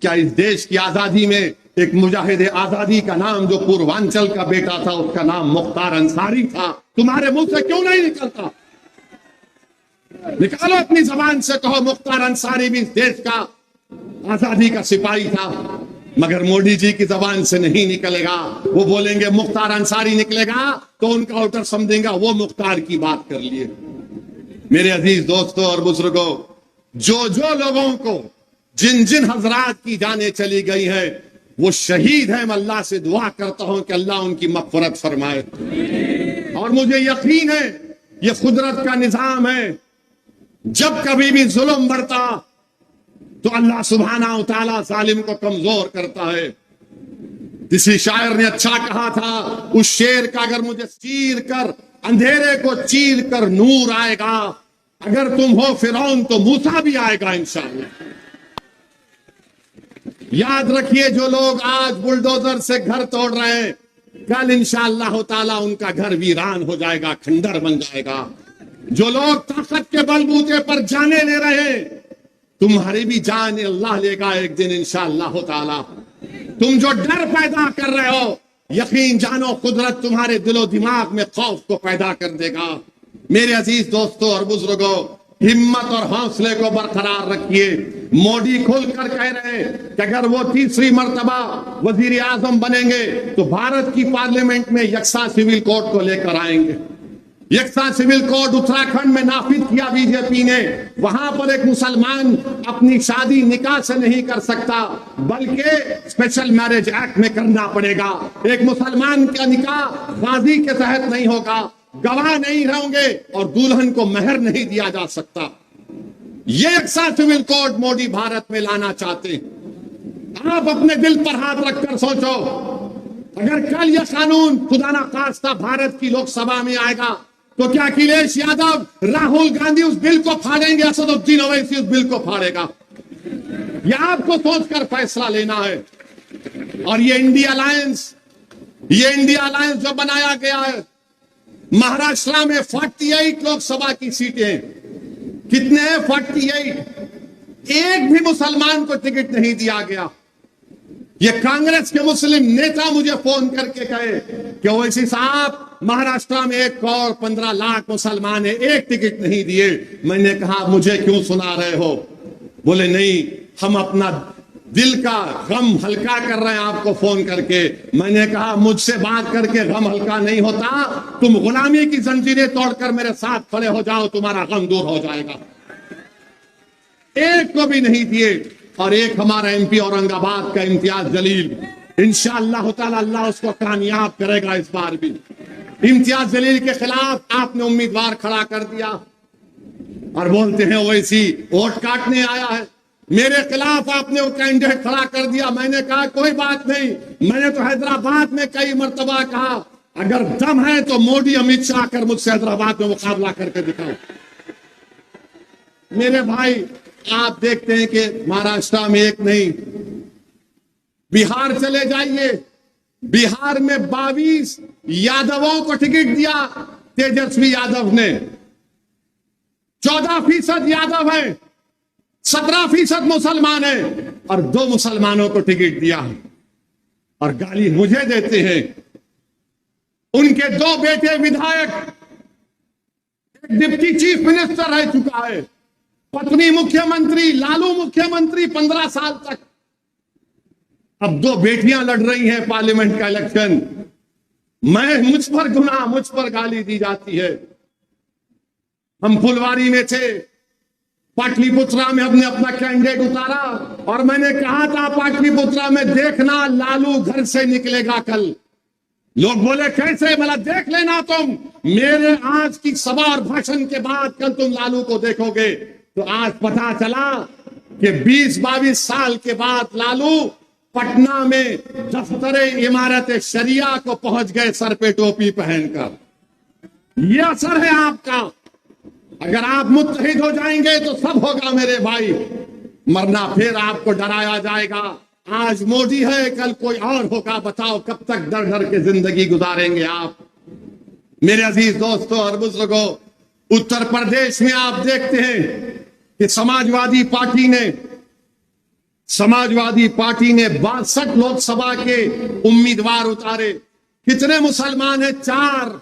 क्या इस देश की आजादी में एक मुजाहिद आजादी का नाम जो पूर्वांचल का बेटा था, उसका नाम मुख्तार अंसारी था? तुम्हारे मुंह से क्यों नहीं निकलता? निकालो अपनी जबान से, कहो मुख्तार अंसारी भी इस देश का आजादी का सिपाही था। मगर मोदी जी की जबान से नहीं निकलेगा। वो बोलेंगे मुख्तार अंसारी निकलेगा तो उनका आउटर समझेगा वो मुख्तार की बात कर लिए। मेरे अजीज दोस्तों और बुजुर्गों, जो जो लोगों को जिन जिन हजरात की जानें चली गई है वो शहीद है, मैं अल्लाह से दुआ करता हूं कि अल्लाह उनकी मग़फ़िरत फरमाए। और मुझे यकीन है ये कुदरत का निजाम है, जब कभी भी जुल्म बढ़ता तो अल्लाह सुब्हाना व तआला जालिम को कमजोर करता है। किसी शायर ने अच्छा कहा था, उस शेर का अगर मुझे चीर कर अंधेरे को चीर कर नूर आएगा, अगर तुम हो फिरौन तो मूसा भी आएगा इंशाअल्लाह। याद रखिए, जो लोग आज बुलडोजर से घर तोड़ रहे हैं, कल इंशाअल्लाह ताला उनका घर वीरान हो जाएगा, खंडर बन जाएगा। जो लोग ताकत के बलबूते पर जाने ले रहे हैं, तुम्हारी भी जान अल्लाह लेगा एक दिन इंशाअल्लाह ताला। तुम जो डर पैदा कर रहे हो, यकीन जानो कुदरत तुम्हारे दिलो दिमाग में खौफ को पैदा कर देगा। मेरे अजीज दोस्तों और बुजुर्गों, हिम्मत और हौसले को बरकरार रखिए। मोदी खुलकर कह रहे हैं कि अगर वो तीसरी मर्तबा वजीर आजम बनेंगे तो भारत की पार्लियामेंट में यकसा सिविल कोड को लेकर आएंगे। यकसा सिविल कोड उत्तराखंड में नाफिज किया बीजेपी ने। वहां पर एक मुसलमान अपनी शादी निकाह से नहीं कर सकता, बल्कि स्पेशल मैरिज एक्ट में करना पड़ेगा। एक मुसलमान का निकाह गाजी के तहत नहीं होगा, गवाह नहीं होंगे और दुल्हन को मेहर नहीं दिया जा सकता। ये यकसा सिविल कोड मोदी भारत में लाना चाहते हैं। आप अपने दिल पर हाथ रखकर सोचो, अगर कल यह कानून खुदा ना खास्ता भारत की लोकसभा में आएगा तो क्या अखिलेश यादव, राहुल गांधी उस बिल को फाड़ेंगे, असदुद्दीन ओवैसी उस बिल को फाड़ेगा? यह आपको सोचकर फैसला लेना है। और ये इंडिया अलायंस जो बनाया गया है, महाराष्ट्र में 48 लोकसभा की सीटें, कितने हैं? 48। एक भी मुसलमान को टिकट नहीं दिया गया। ये कांग्रेस के मुस्लिम नेता मुझे फोन करके कहे कि ओवैसी साहब, महाराष्ट्र में 1 करोड़ 15 लाख मुसलमान है, एक टिकट नहीं दिए। मैंने कहा मुझे क्यों सुना रहे हो? बोले नहीं, हम अपना दिल का गम हल्का कर रहे हैं आपको फोन करके। मैंने कहा मुझसे बात करके गम हल्का नहीं होता, तुम गुलामी की जंजीरें तोड़कर मेरे साथ खड़े हो जाओ, तुम्हारा गम दूर हो जाएगा। एक को भी नहीं दिए। और एक हमारा एमपी औरंगाबाद का इम्तियाज जलील, इंशाअल्लाह ताला अल्लाह उसको कामयाब करेगा इस बार भी। इम्तियाज जलील के खिलाफ आपने उम्मीदवार खड़ा कर दिया और बोलते हैं ओवैसी वोट काटने आया है। मेरे खिलाफ आपने वो कैंडिडेट खड़ा कर दिया। मैंने कहा कोई बात नहीं, मैंने तो हैदराबाद में कई मर्तबा कहा अगर दम है तो मोदी अमित शाह आकर मुझसे हैदराबाद में मुकाबला करके दिखाओ। मेरे भाई, आप देखते हैं कि महाराष्ट्र में एक नहीं, बिहार चले जाइए, बिहार में 22 यादवों को टिकट दिया तेजस्वी यादव ने। 14% यादव है, 17% मुसलमान है और 2 मुसलमानों को टिकट दिया। और गाली मुझे देते हैं। उनके 2 बेटे विधायक, एक डिप्टी चीफ मिनिस्टर रह चुका है, पत्नी मुख्यमंत्री, लालू मुख्यमंत्री 15 साल तक। अब 2 बेटियां लड़ रही हैं पार्लियामेंट का इलेक्शन। मुझ पर गुनाह, मुझ पर गाली दी जाती है। हम फुलवारी में थे, पाटलिपुत्रा में हमने अपना कैंडिडेट उतारा और मैंने कहा था पाटलिपुत्रा में देखना लालू घर से निकलेगा कल। लोग बोले कैसे? भला देख लेना तुम, मेरे आज की सभा और भाषण के बाद कल तुम लालू को देखोगे। तो आज पता चला कि 20-22 साल के बाद लालू पटना में दफ्तरे इमारत शरिया को पहुंच गए सर पे टोपी पहनकर। यह असर है आपका। अगर आप मुत्तहिद हो जाएंगे तो सब होगा मेरे भाई, मरना फिर आपको डराया जाएगा। आज मोदी है, कल कोई और होगा। बताओ कब तक डर डर के जिंदगी गुजारेंगे आप? मेरे अजीज दोस्तों और बुजुर्गों, उत्तर प्रदेश में आप देखते हैं कि समाजवादी पार्टी ने समाजवादी पार्टी ने 62 लोकसभा के उम्मीदवार उतारे। कितने मुसलमान हैं? 4।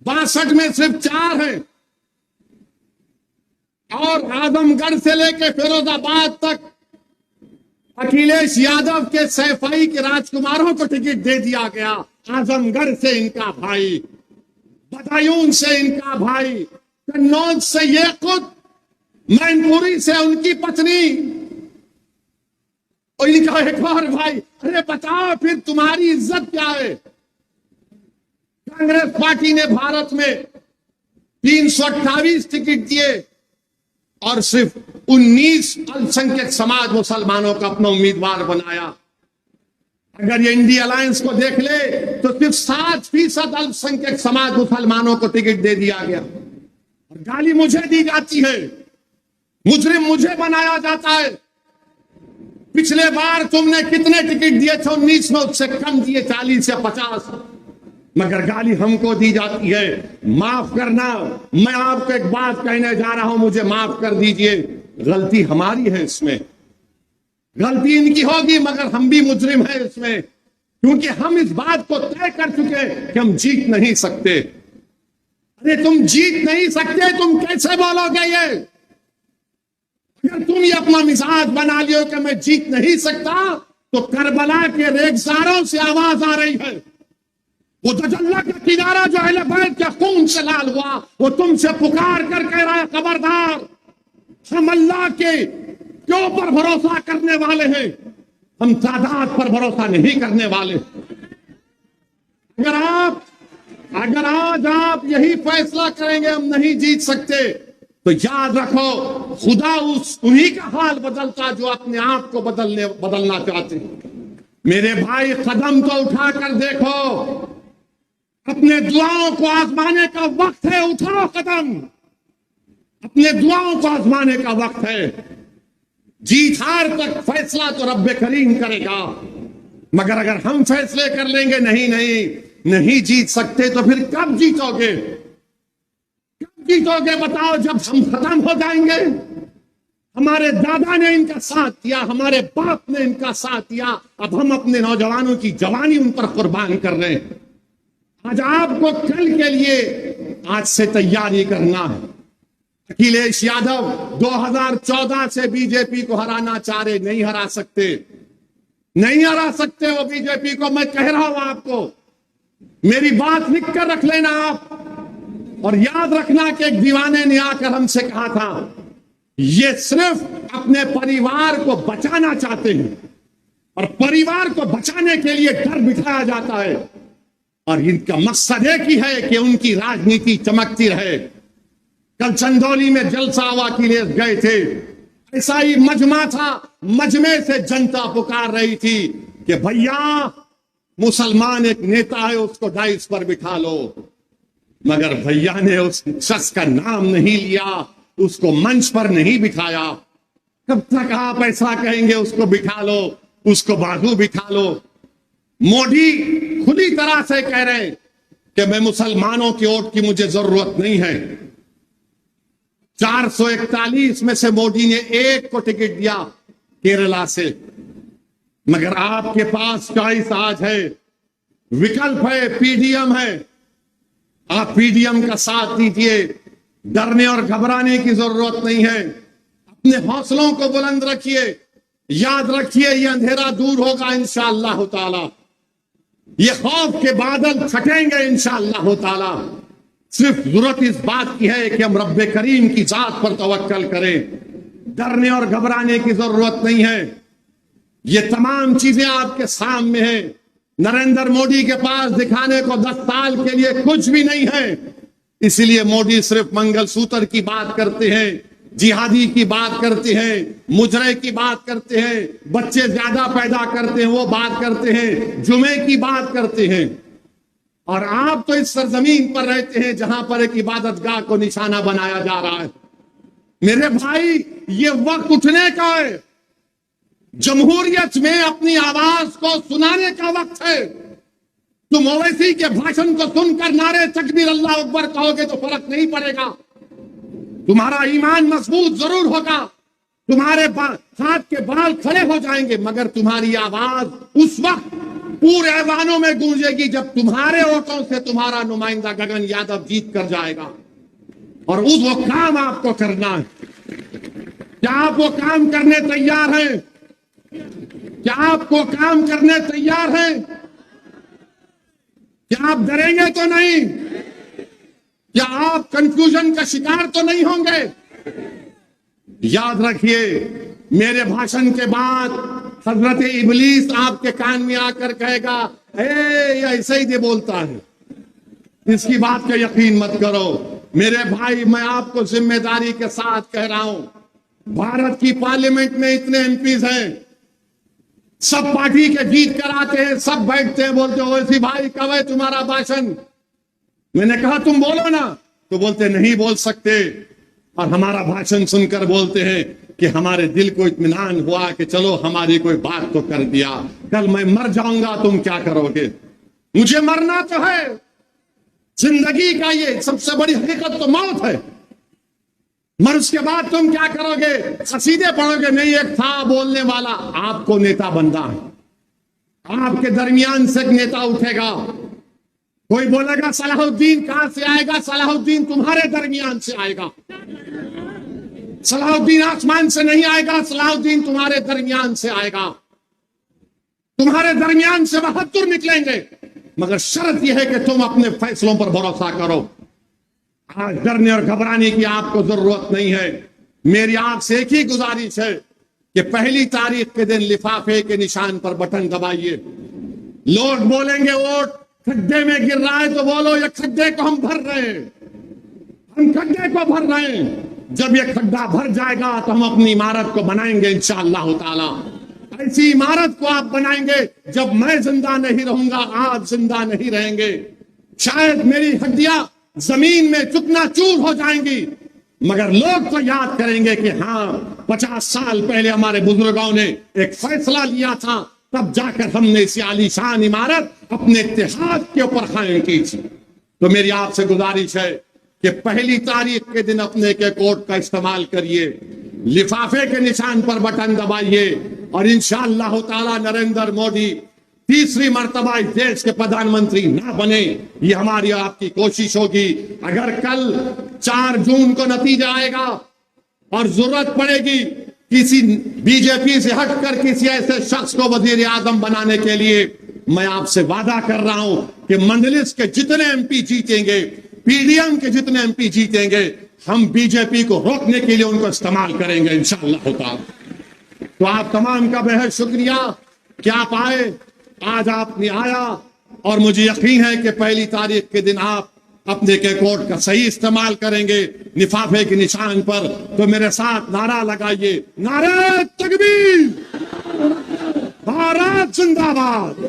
62 में सिर्फ 4 हैं। और आजमगढ़ से लेकर फिरोजाबाद तक अखिलेश यादव के सैफई के राजकुमारों को टिकट दे दिया गया। आजमगढ़ से इनका भाई, बदायूं से इनका भाई, कन्नौज से ये खुद, मैनपुरी से उनकी पत्नी और इनका एक और भाई। अरे बताओ फिर तुम्हारी इज्जत क्या है? कांग्रेस पार्टी ने भारत में 328 टिकट दिए और सिर्फ 19 अल्पसंख्यक समाज मुसलमानों का अपना उम्मीदवार बनाया। अगर ये इंडिया अलायंस को देख ले तो सिर्फ 7% अल्पसंख्यक समाज मुसलमानों को टिकट दे दिया गया। और गाली मुझे दी जाती है, मुजरिम मुझे बनाया जाता है। पिछले बार तुमने कितने टिकट दिए थे? 19 में, उससे कम दिए, 40 या 50, मगर गाली हमको दी जाती है। माफ करना, मैं आपको एक बात कहने जा रहा हूं, मुझे माफ कर दीजिए, गलती हमारी है इसमें। गलती इनकी होगी मगर हम भी मुजरिम हैं इसमें, क्योंकि हम इस बात को तय कर चुके कि हम जीत नहीं सकते। अरे तुम जीत नहीं सकते, तुम कैसे बोलोगे ये? अगर तुम ये अपना मिजाज बना लियो कि मैं जीत नहीं सकता, तो करबला के रेगिस्तानों से आवाज आ रही है। वो दजल्ला का किनारा जो अहले बैत के खून से लाल हुआ, वो तुमसे पुकार कर कह रहा है, खबरदार, हम अल्लाह के ऊपर भरोसा करने वाले हैं, हम तादाद पर भरोसा नहीं करने वाले। अगर आज आप यही फैसला करेंगे हम नहीं जीत सकते, तो याद रखो खुदा उन्हीं का हाल बदलता जो अपने आप को बदलना चाहते हैं। मेरे भाई, कदम तो उठा कर देखो, अपने दुआओं को आजमाने का वक्त है। उठाओ कदम, अपने दुआओं को आजमाने का वक्त है। जीत हार तक फैसला तो रब्बे करीम करेगा, मगर अगर हम फैसले कर लेंगे नहीं जीत सकते, तो फिर कब जीतोगे? बताओ, जब हम खत्म हो जाएंगे। हमारे दादा ने इनका साथ दिया, हमारे बाप ने इनका साथ दिया, अब हम अपने नौजवानों की जवानी उन पर कुर्बान कर रहे हैं। आज आपको कल के लिए आज से तैयारी करना है। अखिलेश यादव 2014 से बीजेपी को हराना चाह रहे, नहीं हरा सकते वो बीजेपी को। मैं कह रहा हूं आपको, मेरी बात लिख कर रख लेना आप, और याद रखना कि एक दीवाने ने आकर हमसे कहा था, ये सिर्फ अपने परिवार को बचाना चाहते हैं, और परिवार को बचाने के लिए डर बिठाया जाता है, और इनका मकसद एक ही है कि उनकी राजनीति चमकती रहे। कल चंदौली में जलसा हुआ के लिए गए थे, ऐसा ही मजमा था, मजमे से जनता पुकार रही थी कि भैया मुसलमान एक नेता है, उसको डाइस पर बिठा लो। मगर भैया ने उस शख्स का नाम नहीं लिया, उसको मंच पर नहीं बिठाया। कब तक आप ऐसा कहेंगे, उसको बिठा लो, उसको बाजू बिठा लो? मोदी खुली तरह से कह रहे हैं कि मैं मुसलमानों की वोट की मुझे जरूरत नहीं है। 441 में से मोदी ने एक को टिकट दिया केरला से, मगर आपके पास चॉइस आज है, विकल्प है, पीडीएम है। आप पीडीएम का साथ दीजिए, डरने और घबराने की जरूरत नहीं है। अपने हौसलों को बुलंद रखिए, याद रखिए ये अंधेरा दूर होगा इंशाअल्लाह ताला, ये खौफ के बादल छटेंगे इंशाअल्लाह ताला। सिर्फ जरूरत इस बात की है कि हम रब्बे करीम की जात पर तवक्कल करें, डरने और घबराने की जरूरत नहीं है। ये तमाम चीजें आपके सामने हैं। नरेंद्र मोदी के पास दिखाने को 10 साल के लिए कुछ भी नहीं है, इसलिए मोदी सिर्फ मंगलसूत्र की बात करते हैं, जिहादी की बात करते हैं, मुजरे की बात करते हैं, बच्चे ज्यादा पैदा करते हैं वो बात करते हैं, जुमे की बात करते हैं। और आप तो इस सरजमीन पर रहते हैं जहां पर एक इबादतगाह को निशाना बनाया जा रहा है। मेरे भाई, ये वक्त उठने का है, जमहूरियत में अपनी आवाज को सुनाने का वक्त है। तुम ओवैसी के भाषण को सुनकर नारे तकबीर अल्लाह अकबर कहोगे तो फर्क नहीं पड़ेगा, तुम्हारा ईमान मजबूत जरूर होगा, तुम्हारे हाथ के बाल खड़े हो जाएंगे, मगर तुम्हारी आवाज उस वक्त पूरे ऐवानों में गूंजेगी जब तुम्हारे वोटों से तुम्हारा नुमाइंदा गगन यादव जीत कर जाएगा। और उस वो काम आपको करना है। क्या आप वो काम करने तैयार हैं? क्या आप वो काम करने तैयार हैं? क्या आप डरेंगे तो नहीं? क्या आप कंफ्यूजन का शिकार तो नहीं होंगे? याद रखिए, मेरे भाषण के बाद हजरत इबलीस आपके कान में आकर कहेगा, ये ऐसे ही दे बोलता है, इसकी बात का यकीन मत करो। मेरे भाई, मैं आपको जिम्मेदारी के साथ कह रहा हूं, भारत की पार्लियामेंट में इतने एमपीज हैं, सब पार्टी के जीत कर आते हैं, सब बैठते हैं, बोलते हो ओवैसी भाई कब है तुम्हारा भाषण? मैंने कहा तुम बोलो ना, तो बोलते नहीं बोल सकते। और हमारा भाषण सुनकर बोलते हैं कि हमारे दिल को इत्मीनान हुआ कि चलो हमारी कोई बात तो कर दिया। कल मैं मर जाऊंगा, तुम क्या करोगे? मुझे मरना तो है, जिंदगी का ये सबसे बड़ी हकीकत तो मौत है, मर उसके बाद तुम क्या करोगे? कसीदे पढ़ोगे? नहीं, एक था बोलने वाला, आपको नेता बनना है, आपके दरमियान से एक नेता उठेगा। कोई बोलेगा सलाहुद्दीन कहां से आएगा? सलाहुद्दीन तुम्हारे दरमियान से आएगा। सलाहुद्दीन आसमान से नहीं आएगा, सलाहुद्दीन तुम्हारे दरमियान से आएगा। तुम्हारे दरमियान से बहादुर निकलेंगे, मगर शर्त यह है कि तुम अपने फैसलों पर भरोसा करो। आज डरने और घबराने की आपको जरूरत नहीं है। मेरी आपसे एक ही गुजारिश है कि पहली तारीख के दिन लिफाफे के निशान पर बटन दबाइए। लोग बोलेंगे वोट खड्डे में गिर रहा है, तो बोलो ये खड्डे को हम भर रहे हैं, हम खड्डे को भर रहे हैं। जब ये खड्डा भर जाएगा तो हम अपनी इमारत को बनाएंगे इंशाअल्लाह ताला। ऐसी इमारत को आप बनाएंगे जब मैं जिंदा नहीं रहूंगा, आप जिंदा नहीं रहेंगे। शायद मेरी हड्डियां जमीन में चूकनाचूर हो जाएंगी, मगर लोग तो याद करेंगे कि हाँ, 50 साल पहले हमारे बुजुर्गों ने एक फैसला लिया था, तब जाकर हमने इस आलीशान इमारत अपने इत्तेहाद के ऊपर कायम की थी। तो मेरी आपसे गुजारिश है कि पहली तारीख के दिन अपने के कोड का इस्तेमाल करिए, लिफाफे के निशान पर बटन दबाइए, और इंशाअल्लाह ताला नरेंद्र मोदी तीसरी मर्तबा इस देश के प्रधानमंत्री ना बने, ये हमारी आपकी कोशिश होगी। अगर कल 4 जून को नतीजा आएगा और जरूरत पड़ेगी किसी बीजेपी से हटकर किसी ऐसे शख्स को वजीर आजम बनाने के लिए, मैं आपसे वादा कर रहा हूं कि मंजलिस के जितने एमपी जीतेंगे, पीडीएम के जितने एमपी जीतेंगे, हम बीजेपी को रोकने के लिए उनको इस्तेमाल करेंगे इंशाअल्लाह ताला। तो आप तमाम का बेहद शुक्रिया कि आप आए, आज आपने आया, और मुझे यकीन है कि पहली तारीख के दिन आप अपने के कोड का सही इस्तेमाल करेंगे लिफाफे के निशान पर। तो मेरे साथ नारा लगाइए, नारे तकबीर, भारत जिंदाबाद।